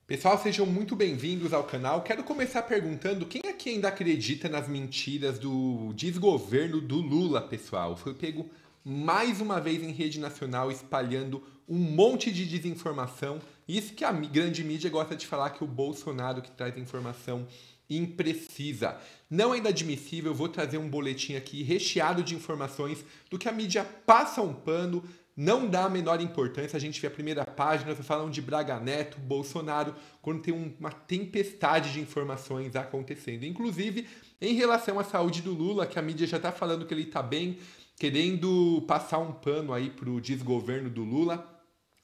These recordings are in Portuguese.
Pessoal, sejam muito bem-vindos ao canal. Quero começar perguntando quem aqui ainda acredita nas mentiras do desgoverno do Lula, pessoal? Foi pego mais uma vez em rede nacional espalhando um monte de desinformação. Isso que a grande mídia gosta de falar que o Bolsonaro que traz informação imprecisa. Não é inadmissível, eu vou trazer um boletim aqui recheado de informações do que a mídia passa um pano, não dá a menor importância. A gente vê a primeira página, falam de Braga Neto, Bolsonaro, quando tem uma tempestade de informações acontecendo. Inclusive, em relação à saúde do Lula, que a mídia já está falando que ele está bem, querendo passar um pano aí para o desgoverno do Lula,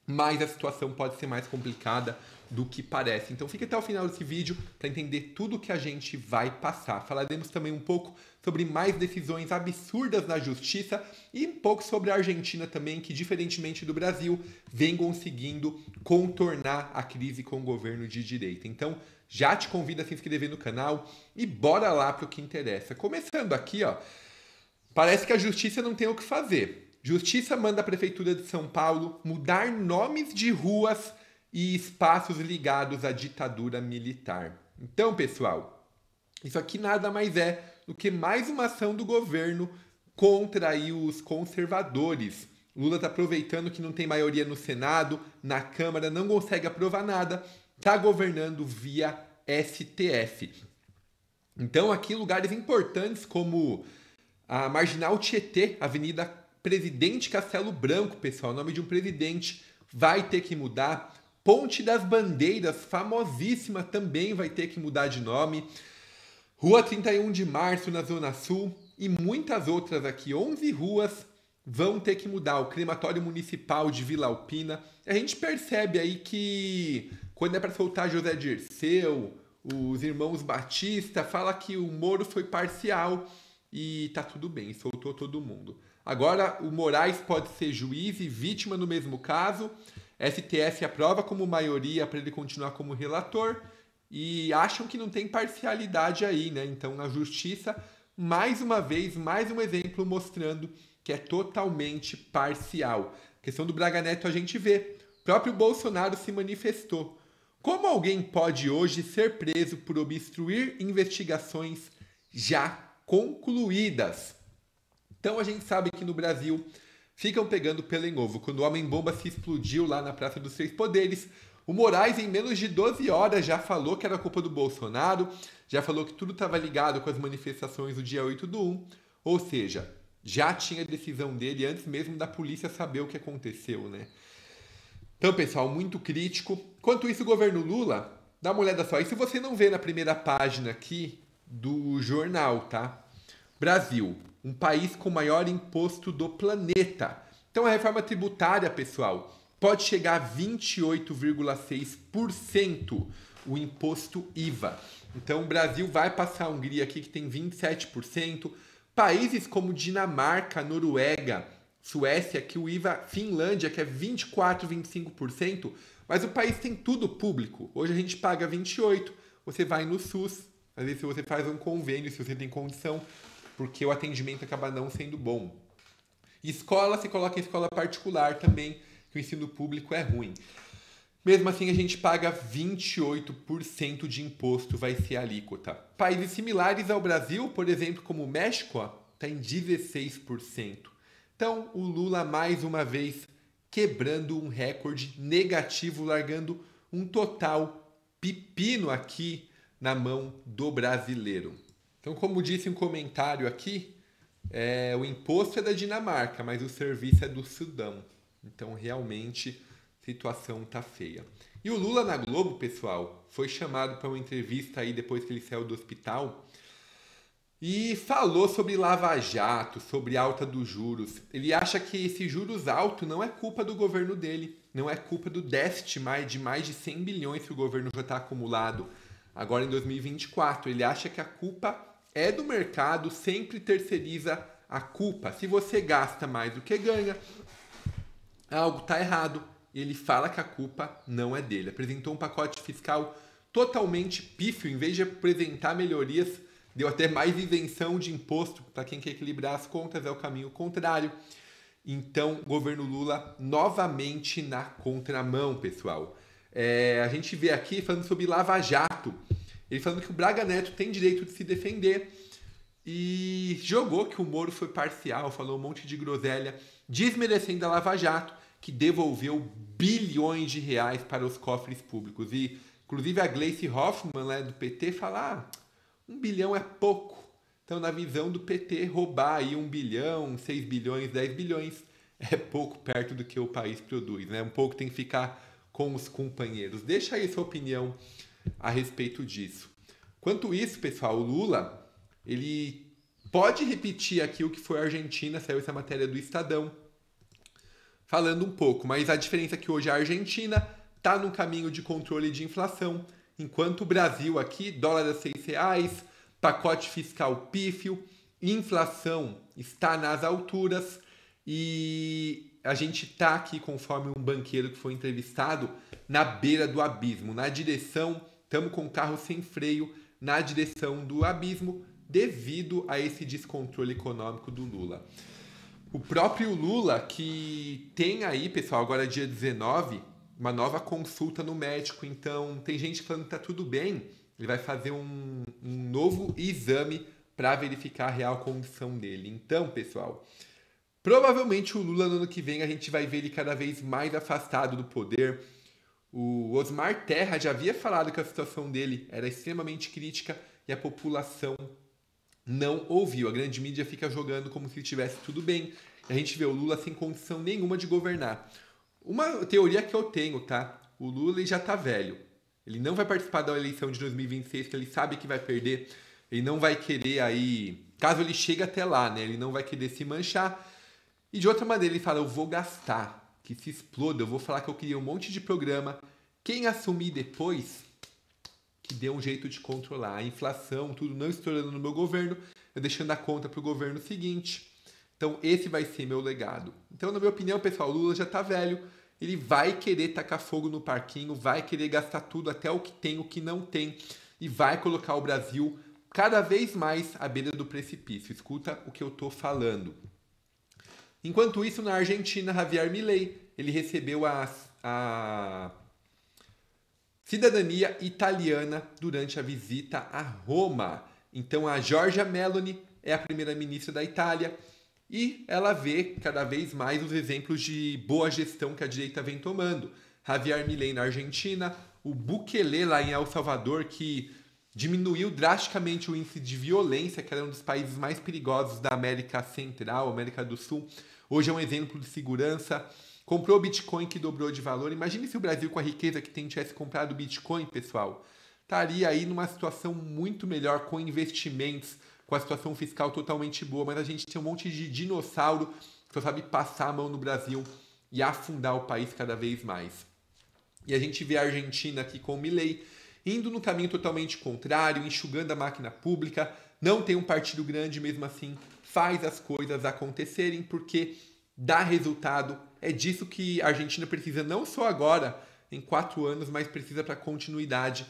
mas a situação pode ser mais complicada do que parece. Então fique até o final desse vídeo para entender tudo que a gente vai passar. Falaremos também um pouco sobre mais decisões absurdas na justiça e um pouco sobre a Argentina também, que diferentemente do Brasil, vem conseguindo contornar a crise com o governo de direita. Então já te convido a se inscrever no canal e bora lá para o que interessa. Começando aqui, ó, parece que a justiça não tem o que fazer. Justiça manda a Prefeitura de São Paulo mudar nomes de ruas e espaços ligados à ditadura militar. Então, pessoal, isso aqui nada mais é do que mais uma ação do governo contra aí os conservadores. Lula está aproveitando que não tem maioria no Senado, na Câmara, não consegue aprovar nada, está governando via STF. Então, aqui lugares importantes como a Marginal Tietê, Avenida Presidente Castelo Branco, pessoal, o nome de um presidente vai ter que mudar. Ponte das Bandeiras, famosíssima, também vai ter que mudar de nome. Rua 31 de Março, na Zona Sul, e muitas outras aqui. 11 ruas vão ter que mudar. O crematório municipal de Vila Alpina. A gente percebe aí que quando é para soltar José Dirceu, os irmãos Batista, fala que o Moro foi parcial e tá tudo bem, soltou todo mundo. Agora, o Moraes pode ser juiz e vítima no mesmo caso. STF aprova como maioria para ele continuar como relator e acham que não tem parcialidade aí, né? Então, na justiça, mais uma vez, mais um exemplo mostrando que é totalmente parcial. A questão do Braga Neto a gente vê. O próprio Bolsonaro se manifestou. Como alguém pode hoje ser preso por obstruir investigações já concluídas? Então a gente sabe que no Brasil ficam pegando pelo em ovo. Quando o Homem-Bomba se explodiu lá na Praça dos Três Poderes, o Moraes, em menos de 12 horas, já falou que era culpa do Bolsonaro, já falou que tudo estava ligado com as manifestações do dia 8/1, ou seja, já tinha a decisão dele antes mesmo da polícia saber o que aconteceu, né? Então, pessoal, muito crítico. Enquanto isso, o governo Lula, dá uma olhada só. E se você não vê na primeira página aqui do jornal, tá? Brasil, um país com o maior imposto do planeta. Então a reforma tributária, pessoal, pode chegar a 28,6% o imposto IVA. Então o Brasil vai passar a Hungria aqui que tem 27%. Países como Dinamarca, Noruega, Suécia, que o IVA, Finlândia, que é 24, 25%, mas o país tem tudo público. Hoje a gente paga 28%, você vai no SUS, às vezes você faz um convênio, se você tem condição, porque o atendimento acaba não sendo bom. Escola, se coloca em escola particular também, que o ensino público é ruim. Mesmo assim, a gente paga 28% de imposto, vai ser a alíquota. Países similares ao Brasil, por exemplo, como o México, está em 16%. Então, o Lula, mais uma vez, quebrando um recorde negativo, largando um total pepino aqui na mão do brasileiro. Então, como disse um comentário aqui, o imposto é da Dinamarca, mas o serviço é do Sudão. Então, realmente, a situação tá feia. E o Lula na Globo, pessoal, foi chamado para uma entrevista aí depois que ele saiu do hospital e falou sobre Lava Jato, sobre alta dos juros. Ele acha que esse juros alto não é culpa do governo dele, não é culpa do déficit de mais de 100 bilhões que o governo já está acumulado agora em 2024. Ele acha que a culpa é do mercado, sempre terceiriza a culpa. Se você gasta mais do que ganha, algo está errado. Ele fala que a culpa não é dele. Apresentou um pacote fiscal totalmente pífio. Em vez de apresentar melhorias, deu até mais isenção de imposto para quem quer equilibrar as contas. É o caminho contrário. Então, governo Lula novamente na contramão, pessoal. A gente vê aqui falando sobre Lava Jato. Ele falando que o Braga Neto tem direito de se defender e jogou que o Moro foi parcial, falou um monte de groselha, desmerecendo a Lava Jato, que devolveu bilhões de reais para os cofres públicos. E, inclusive, a Gleice Hoffmann, né, do PT, fala: 1 bilhão é pouco. Então, na visão do PT, roubar aí 1 bilhão, 6 bilhões, 10 bilhões é pouco perto do que o país produz, né? Um pouco tem que ficar com os companheiros. Deixa aí sua opinião a respeito disso. Quanto isso, pessoal, o Lula, ele pode repetir aqui o que foi a Argentina, saiu essa matéria do Estadão, falando um pouco, mas a diferença é que hoje a Argentina está no caminho de controle de inflação, enquanto o Brasil aqui, dólar a R$6, pacote fiscal pífio, inflação está nas alturas e a gente está aqui, conforme um banqueiro que foi entrevistado, na beira do abismo, na direção, estamos com o carro sem freio, na direção do abismo, devido a esse descontrole econômico do Lula. O próprio Lula, que tem aí, pessoal, agora dia 19, uma nova consulta no médico, então tem gente falando que tá tudo bem, ele vai fazer um novo exame para verificar a real condição dele. Então, pessoal, provavelmente o Lula no ano que vem a gente vai ver ele cada vez mais afastado do poder. O Osmar Terra já havia falado que a situação dele era extremamente crítica e a população não ouviu. A grande mídia fica jogando como se estivesse tudo bem. A gente vê o Lula sem condição nenhuma de governar. Uma teoria que eu tenho, tá? O Lula ele já tá velho. Ele não vai participar da eleição de 2026, que ele sabe que vai perder. Ele não vai querer aí... Caso ele chegue até lá, né? Ele não vai querer se manchar. E de outra maneira ele fala, eu vou gastar. Que se exploda, eu vou falar que eu queria um monte de programa. Quem assumir depois, que dê um jeito de controlar a inflação, tudo não estourando no meu governo, eu deixando a conta para o governo seguinte. Então esse vai ser meu legado. Então, na minha opinião, pessoal, o Lula já tá velho, ele vai querer tacar fogo no parquinho, vai querer gastar tudo, até o que tem, o que não tem, e vai colocar o Brasil cada vez mais à beira do precipício. Escuta o que eu tô falando. Enquanto isso, na Argentina, Javier Milei, ele recebeu a cidadania italiana durante a visita a Roma. Então, a Giorgia Meloni é a primeira-ministra da Itália e ela vê cada vez mais os exemplos de boa gestão que a direita vem tomando. Javier Milei na Argentina, o Bukele lá em El Salvador, que diminuiu drasticamente o índice de violência, que era um dos países mais perigosos da América Central, América do Sul. Hoje é um exemplo de segurança. Comprou Bitcoin que dobrou de valor. Imagine se o Brasil, com a riqueza que tem, tivesse comprado Bitcoin, pessoal. Estaria aí numa situação muito melhor, com investimentos, com a situação fiscal totalmente boa. Mas a gente tem um monte de dinossauro que só sabe passar a mão no Brasil e afundar o país cada vez mais. E a gente vê a Argentina aqui com o Milei indo no caminho totalmente contrário, enxugando a máquina pública. Não tem um partido grande, mesmo assim faz as coisas acontecerem, porque dá resultado. É disso que a Argentina precisa, não só agora, em 4 anos, mas precisa para continuidade,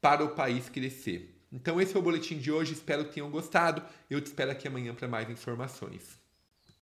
para o país crescer. Então esse é o boletim de hoje, espero que tenham gostado. Eu te espero aqui amanhã para mais informações.